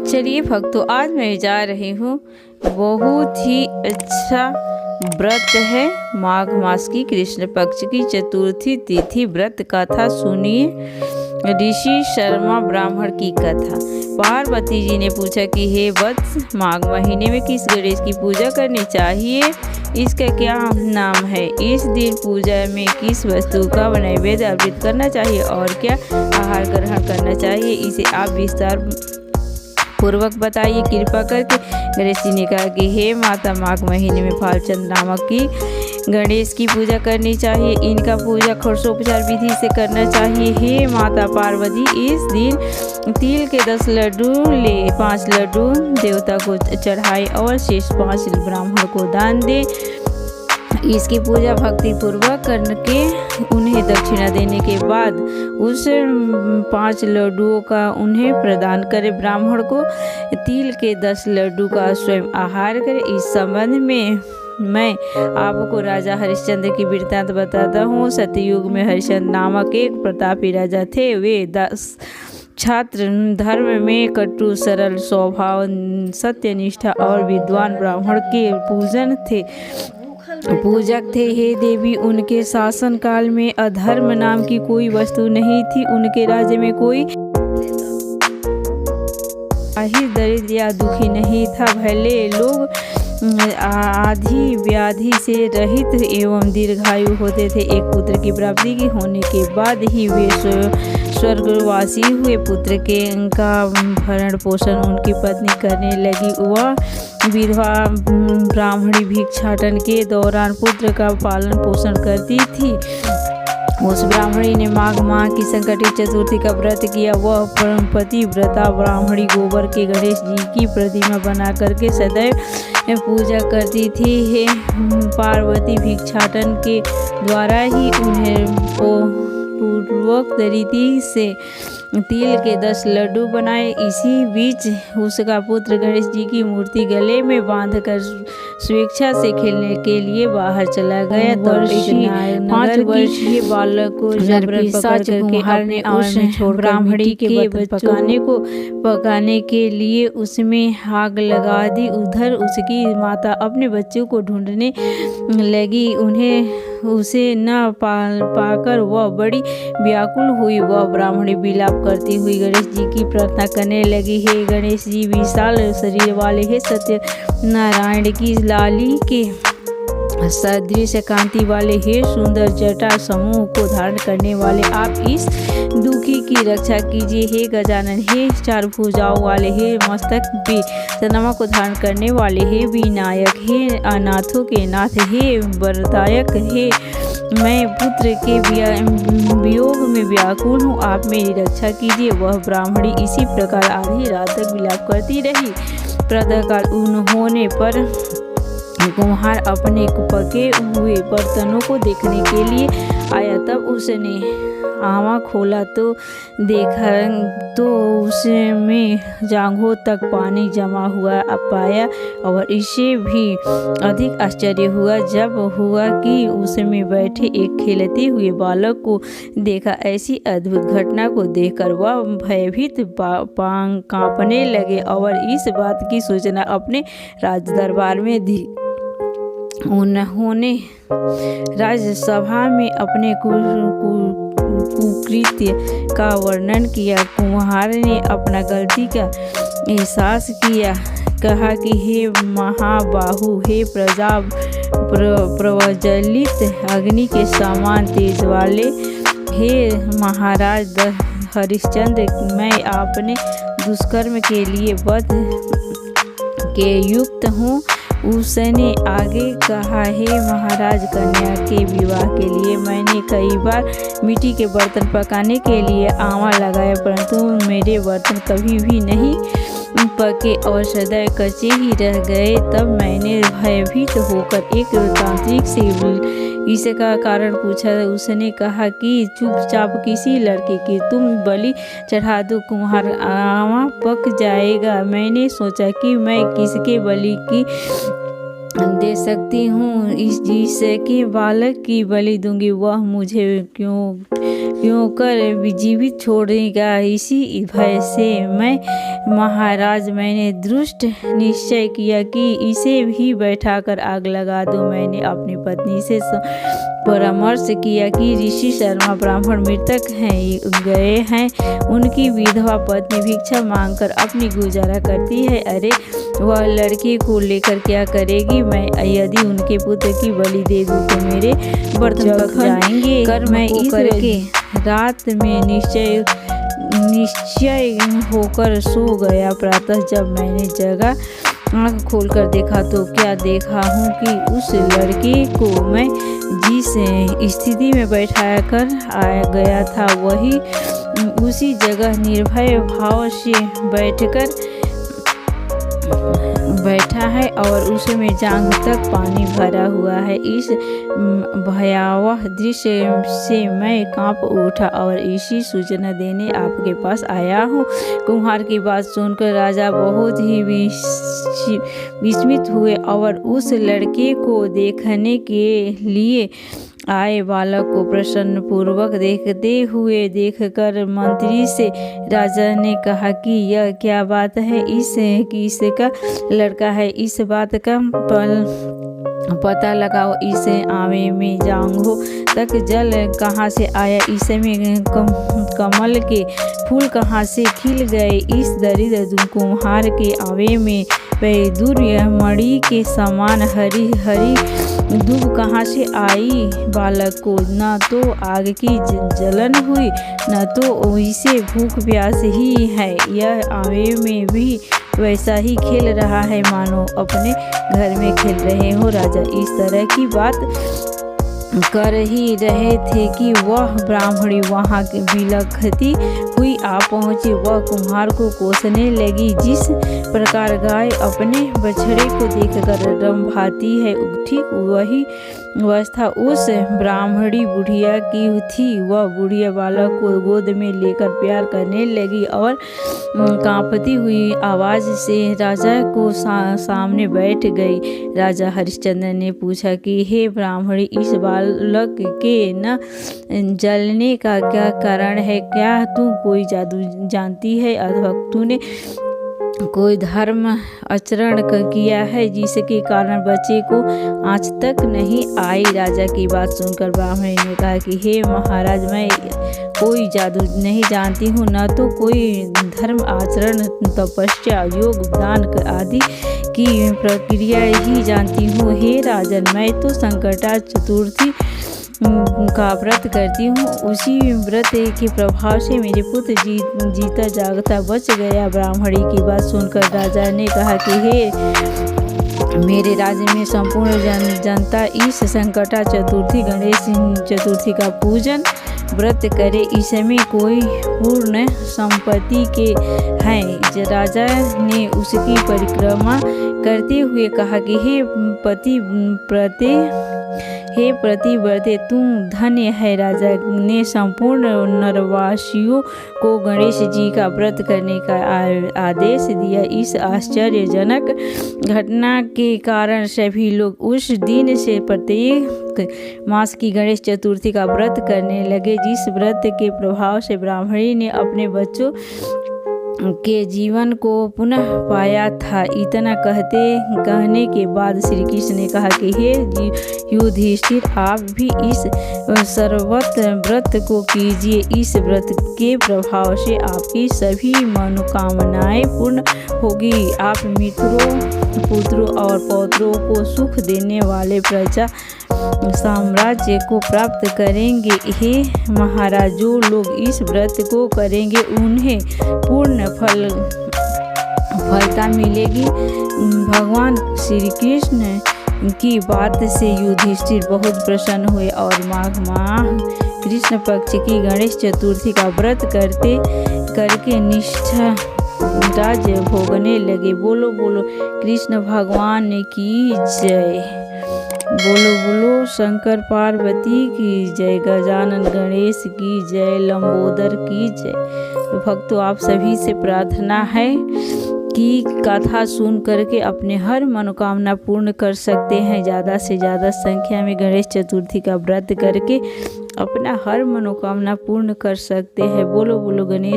चलिए भक्तों, आज मैं जा रही हूँ, बहुत ही अच्छा व्रत है। माघ मास की कृष्ण पक्ष की चतुर्थी तिथि व्रत कथा सुनिए। ऋषि शर्मा ब्राह्मण की कथा। पार्वती जी ने पूछा कि हे वत्स, माघ महीने में किस गणेश की पूजा करनी चाहिए, इसका क्या नाम है, इस दिन पूजा में किस वस्तु का नैवेद्य अर्पित करना चाहिए और क्या आहार ग्रहण करना चाहिए, इसे आप विस्तार पूर्वक बताइए कृपा करके। गणेश जी ने कहा कि हे माता, माघ महीने में फालचंद नामक की गणेश की पूजा करनी चाहिए। इनका पूजा षोडशोपचार विधि से करना चाहिए। हे माता पार्वती, इस दिन तिल के 10 लड्डू ले, 5 लड्डू देवता को चढ़ाए और शेष 5 ब्राह्मण को दान दे। इसकी पूजा भक्ति पूर्वक करके उन्हें दक्षिणा देने के बाद उस 5 लड्डुओं का उन्हें प्रदान करे। ब्राह्मण को तिल के 10 लड्डू का स्वयं आहार करे। इस संबंध में मैं आपको राजा हरिश्चंद्र की वृत्तांत बताता हूँ। सतयुग में हरिश्चंद्र नामक एक प्रतापी राजा थे। वे 10 छात्र धर्म में कटु, सरल स्वभाव, सत्यनिष्ठा और विद्वान ब्राह्मण के पूजक थे। हे देवी, उनके शासन काल में अधर्म नाम की कोई वस्तु नहीं थी। उनके राज्य में कोई दरिद्र या दुखी नहीं था। भले लोग आधी व्याधि से रहित एवं दीर्घायु होते थे। एक पुत्र की प्राप्ति की होने के बाद ही वे स्वर्गवासी हुए। पुत्र के का भरण पोषण उनकी पत्नी करने लगी। वह विधवा ब्राह्मणी भिक्षाटन के दौरान पुत्र का पालन पोषण करती थी। उस ब्राह्मणी ने माघ माह की संकटी चतुर्थी का व्रत किया। वह पतिव्रता ब्राह्मणी गोबर के गणेश जी की प्रतिमा बना करके सदैव पूजा करती थी। हे पार्वती, भिक्षाटन के द्वारा ही उन्हें पूर्वोक्त रीति से तिल के 10 लड्डू बनाए। इसी बीच उसका पुत्र गणेश जी की मूर्ति गले में बांधकर स्वेच्छा से खेलने के लिए बाहर चला गया। तो 5 वर्षीय बालक को जबरन पकड़ करके अपने उस ब्राह्मणी के पकाने के लिए उसमें आग लगा दी। उधर उसकी माता अपने बच्चों को ढूंढने लगी। उसे न पाकर वह बड़ी व्याकुल हुई। वह ब्राह्मणी विलाप करती हुई गणेश जी की प्रार्थना करने लगी। हे गणेश जी, विशाल शरीर वाले, हे सत्य नारायण की लाली के सदृश कांति वाले, हे सुंदर जटा समूह को धारण करने वाले, आप इस दुखी की रक्षा कीजिए। हे गजानन, हे 4 भुजाओं वाले, हे मस्तक पे चंद्रमा को धारण करने वाले, हे विनायक, हे अनाथों के नाथ, हे वरदायक, हे मैं पुत्र के वियोग में व्याकुल हूँ, आप मेरी रक्षा कीजिए। वह ब्राह्मणी इसी प्रकार आधी रात तक विलाप करती रही। प्रातःकाल होने पर कुम्हार अपने पके हुए बर्तनों को देखने के लिए आया। तब उसने आवा खोला तो देखा तो उसमें जांघों तक पानी जमा हुआ पाया। और इससे भी अधिक आश्चर्य हुआ जब कि उसमें बैठे एक खेलते हुए बालक को देखा। ऐसी अद्भुत घटना को देखकर वह भयभीत कांपने लगे और इस बात की सूचना अपने राज दरबार में दी। उन्होंने राज्यसभा में अपने कुकृत्य का वर्णन किया। कुम्हार ने अपना गलती का एहसास किया। कहा कि हे महाबाहु, हे प्रज्वलित अग्नि के समान तेज वाले, हे महाराज हरिश्चंद्र, मैं अपने दुष्कर्म के लिए वध के युक्त हूँ। उसने आगे कहा, हे महाराज, कन्या के विवाह के लिए मैंने कई बार मिट्टी के बर्तन पकाने के लिए आवा लगाया, परंतु मेरे बर्तन कभी भी नहीं पके और सदैव कच्चे ही रह गए। तब मैंने भयभीत होकर एक तांत्रिक से इसका कारण पूछा। उसने कहा कि चुपचाप किसी लड़के की तुम बलि चढ़ा दो, कुम्हार आवा पक जाएगा। मैंने सोचा कि मैं किसके बलि की दे सकती हूँ, इस जिसके बालक की बलि दूंगी वह मुझे क्यों क्यों कर जीवित छोड़ने का इसी भय से मैं महाराज मैंने दृष्ट निश्चय किया कि इसे भी बैठाकर आग लगा दूं। मैंने अपनी पत्नी से परामर्श किया कि ऋषि शर्मा ब्राह्मण मृतक गए हैं, उनकी विधवा पत्नी भिक्षा मांगकर अपनी गुजारा करती है। अरे वह लड़के को लेकर क्या करेगी? मैं यदि उनके पुत्र की बलि दे दूं तो मेरे बर्तन पक जाएंगे। कर मैं इस करके रात में निश्चय होकर सो गया। प्रातः जब मैंने जगा आँख खोलकर देखा तो क्या देखा हूँ कि उस लड़के को मैं जिस स्थिति में बैठा कर आया गया था वही उसी जगह निर्भय भाव से बैठा है और उसमें जांघ तक पानी भरा हुआ है। इस भयावह दृश्य से मैं कांप उठा और इसी सूचना देने आपके पास आया हूँ। कुम्हार की बात सुनकर राजा बहुत ही विस्मित हुए और उस लड़के को देखने के लिए आए बालक को प्रसन्न पूर्वक देखते हुए देखकर मंत्री से राजा ने कहा कि यह क्या बात है? किसका लड़का है? इस बात का पता लगाओ। इसे आवे में जांघों तक जल कहाँ से आया? इसमें कमल के फूल कहाँ से खिल गए? इस दरिद्र कुम्हार के आवे में वैदुर्य मणि के समान हरी हरी धूप कहाँ से आई? बालक को न तो आग की जलन हुई न तो इसे भूख प्यास ही है। यह आवे में भी वैसा ही खेल रहा है मानो अपने घर में खेल रहे हो। राजा इस तरह की बात कर ही रहे थे कि वह ब्राह्मणी वहाँ बिलखती हुई आ पहुँची। वह कुम्हार को कोसने लगी। जिस प्रकार गाय अपने बछड़े को देखकर रंभाती है, ठीक वही अवस्था उस ब्राह्मणी बुढ़िया की थी। वह बुढ़िया बालक को गोद में लेकर प्यार करने लगी और कांपती हुई आवाज से राजा को सामने बैठ गई। राजा हरिश्चंद्र ने पूछा कि हे ब्राह्मणी, इस बालक के न जलने का क्या कारण है? क्या तू कोई जादू जानती है अथवा तूने कोई धर्म आचरण किया है जिसके कारण बच्चे को आँच तक नहीं आई? राजा की बात सुनकर ब्राह्मणी ने कहा कि हे महाराज, मैं कोई जादू नहीं जानती हूँ, न तो कोई धर्म आचरण, तपस्या, योग, दान आदि की प्रक्रिया ही जानती हूँ। हे राजन, मैं तो संकटा चतुर्थी का व्रत करती हूँ। उसी व्रत के प्रभाव से मेरे पुत्र जीता जागता बच गया। ब्राह्मणी की बात सुनकर राजा ने कहा कि हे मेरे राज्य में संपूर्ण जनता इस संकटा चतुर्थी गणेश चतुर्थी का पूजन व्रत करे। इसमें कोई पूर्ण संपत्ति के हैं। राजा ने उसकी परिक्रमा करते हुए कहा कि हे पतिव्रते, तुम धन्य है। राजा ने संपूर्ण नरवासियों को गणेश जी का व्रत करने का आदेश दिया। इस आश्चर्यजनक घटना के कारण सभी लोग उस दिन से प्रत्येक मास की गणेश चतुर्थी का व्रत करने लगे। जिस व्रत के प्रभाव से ब्राह्मणी ने अपने बच्चों के जीवन को पुनः पाया था। इतना कहने के बाद श्री कृष्ण ने कहा कि हे युधिष्ठिर, आप भी इस सर्वत व्रत को कीजिए। इस व्रत के प्रभाव से आपकी सभी मनोकामनाएं पूर्ण होगी। आप मित्रों, पुत्रों और पौत्रों को सुख देने वाले प्रजा साम्राज्य को प्राप्त करेंगे। हे महाराज, जो लोग इस व्रत को करेंगे उन्हें पूर्ण फलता मिलेगी। भगवान श्री कृष्ण की बात से युधिष्ठिर बहुत प्रसन्न हुए और माघ माह कृष्ण पक्ष की गणेश चतुर्थी का व्रत करके निष्ठा राज्य भोगने लगे। बोलो बोलो कृष्ण भगवान की जय। बोलो बोलो शंकर पार्वती की जय। गजानन गणेश की जय। लंबोदर की जय। तो भक्तों, आप सभी से प्रार्थना है कि कथा सुन करके अपने हर मनोकामना पूर्ण कर सकते हैं। ज़्यादा से ज़्यादा संख्या में गणेश चतुर्थी का व्रत करके अपना हर मनोकामना पूर्ण कर सकते हैं। बोलो बोलो गणेश